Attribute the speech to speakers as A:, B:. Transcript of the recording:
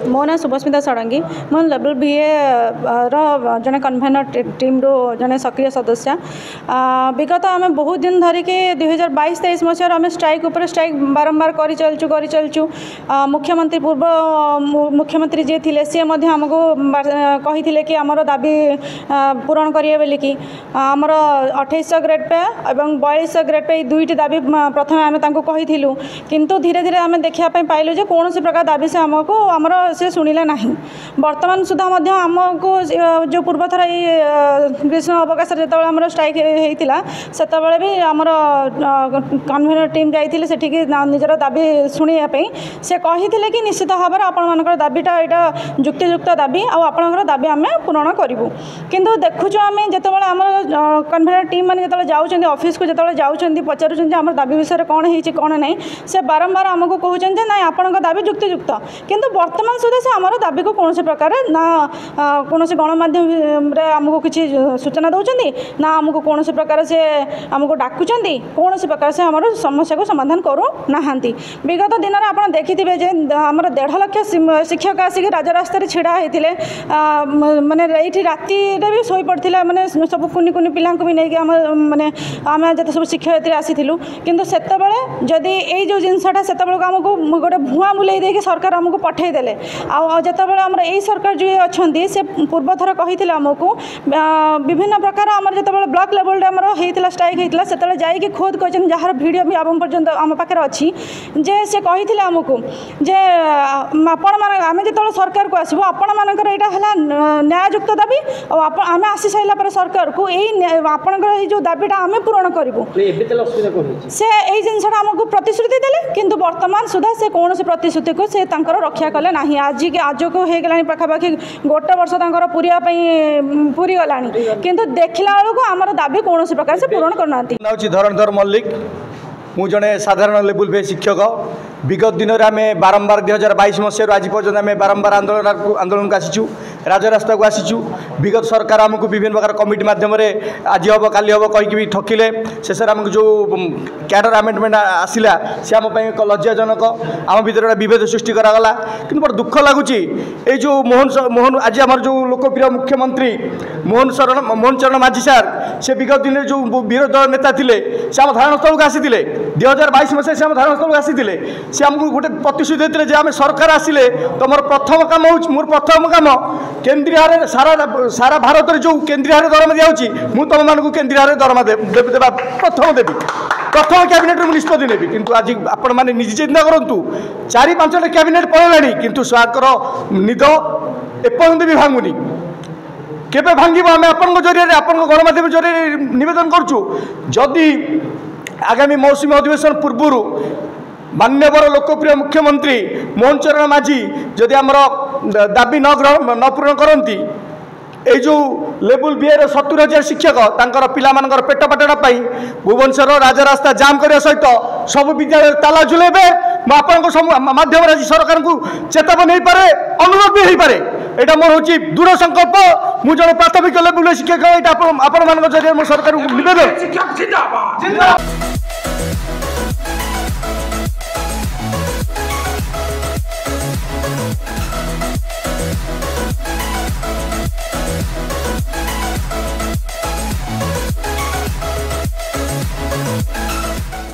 A: मो ना शुभस्मिता षडंगी मो लेवल बीए जड़े कन्वेनर टीम रू जड़े सक्रिय सदस्य विगत आम बहुत दिन धरिकी 2022-23 मसीह आम स्ट्राइक उपर स्ट्राइक बारंबार कर चलचु मुख्यमंत्री पूर्व मुख्यमंत्री जी थे सी आमको कही कि आमर दाबी पूरण करेंगे बोलिकी आमर 2800 ग्रेड पे और 4200 ग्रेड पे दुईट दाबी प्रथम आम कही किंतु धीरे धीरे आम देखापी पाइलु जे कौन प्रकार दाबी से आमको आमर से शुणिले ना बर्तमान सुधा आमको जो पूर्व थर ग्रीष्म अवकाश जो आम स्ट्राइक होता से भी आमर कन्वेनर टीम जाइए सेठिकी निजर दाबी शुणापी से कही कि निश्चित भाव में आपण दाबीटा यहाँ युक्तियुक्त दाबी आपर दाबी आम पूरण करूँ किंतु देखुचु आम जो आम कन्वेनर टीम मैंने जो जाऊँ ऑफिस को जो जाऊँ पचारूँ आम दाबी विषय कौन है कौन ना से बारंबार आमको कहते ना आपण दाबी युक्तियुक्त किंतु वर्तमान सुधा से आमर दाबी को कौन प्रकार ना कौन गणमाध्यम आमको किसी सूचना दौरान ना आमको कौन प्रकार से आमको डाकुंट कौन प्रकार से आम समस्या को समाधान करूँ ना विगत दिन में आप देखिथे जे आम 1.5 लाख शिक्षक आसिक राजरास्त छिड़ा होते माने ये राति भी शोई पड़ता माने सब कुनि कुनि पिला भी नहीं माने आम जो सब शिक्षयित्री आसीलु किंतु सेतबेले जदि ये जो जिनसटा से आमको गोटे भुआ बुलाई देके सरकार आमको पठेदेले आतेबे आम यही सरकार जो अच्छा से पूर्व थर कही आमको विभिन्न प्रकार आम जो ब्लॉक लेवल आम होता स्ट्राइक होता से जाकि खोद कहते जार भिडियो भी आम पर्यटन आम पाखे अच्छी जे से कही आमको जे आम जो सरकार को आसबू आपण मानकर यहाँ है न्यायुक्त दाबी और आम आसी सारा सरकार को यही आपणकर जो दाबीटा आम पूरण करूँ से यही जिनसा आमको प्रतिश्रुति देले किंतु वर्तमान सुधा से कौन प्रतिश्रुति को से रक्षा कले ना आज को होगला पाखापाखि गोटे वर्ष पूरा पूरी गला किंतु देखला बेलू आमर दाबी कौन प्रकार से पूरण करना
B: धरणधर मल्लिक मु जड़े साधारण लेवल पे शिक्षक विगत दिन में आम बारंबार 2022 मसीह आज पर्यटन आम बारंबार आंदोलन को आसीचु राजरास्ता को आसीचु विगत सरकार आमको विभिन्न प्रकार कमिटी मध्यम आज हम काली हम कहीकि ठकिले शेष आमको जो कैडर आमेंडमेंट आसला सी आम एक लज्जाजनक आम भर बद सृष्टि करागला कि बड़ा दुख लगुच ये जो मोहन आज आम जो लोकप्रिय मुख्यमंत्री मोहन चरण माझी सार से विगत दिन जो विरोध दल नेता थे से आम धारण स्थल को आसी 2022 मसीह से आम धारण स्थल को आसी से आमको गोटे प्रतिश्रुति देते आम सरकार आसिले तुम प्रथम कम हो मोर प्रथम कम केन्द्रीय सारा भारत में जो केन्द्रीय दरमा दिखाई मुझे तुम मानक केन्द्रीय दरमा देवा प्रथम देवी प्रथम कैबिनेट में निष्पत्ति नेबी किंतु आज आपण मैंने निजे चिंता करूँ 4-5टा कैबिनेट पड़ेगा किंतु सरकार निद एपर्यंत भी भांगुनी केबे भांगिब आम आपण जरिए आपण गणमाध्यम जरिए निवेदन करूँ जदि आगामी मौसुमी अधिवेशन पूर्व मान्यवर लोकप्रिय मुख्यमंत्री मोहन चरण माझी जदि आमर दाबी न पूरण करती ये जो लेवल बीए 70,000 शिक्षक तांकर पिला मानकर पेट पाटणापी भुवनेश्वर राजरास्ता जाम करने सहित सब विद्यालय ताला झुलेबे आपण माध्यम आज सरकार को चेतावनी हो पारे अनुरोध भी हो पारे यहाँ मोर हूँ दृढ़ संकल्प मुझे जड़े प्राथमिक लेवल शिक्षक यहाँ आपण मान जरिए सरकार को निवेदन।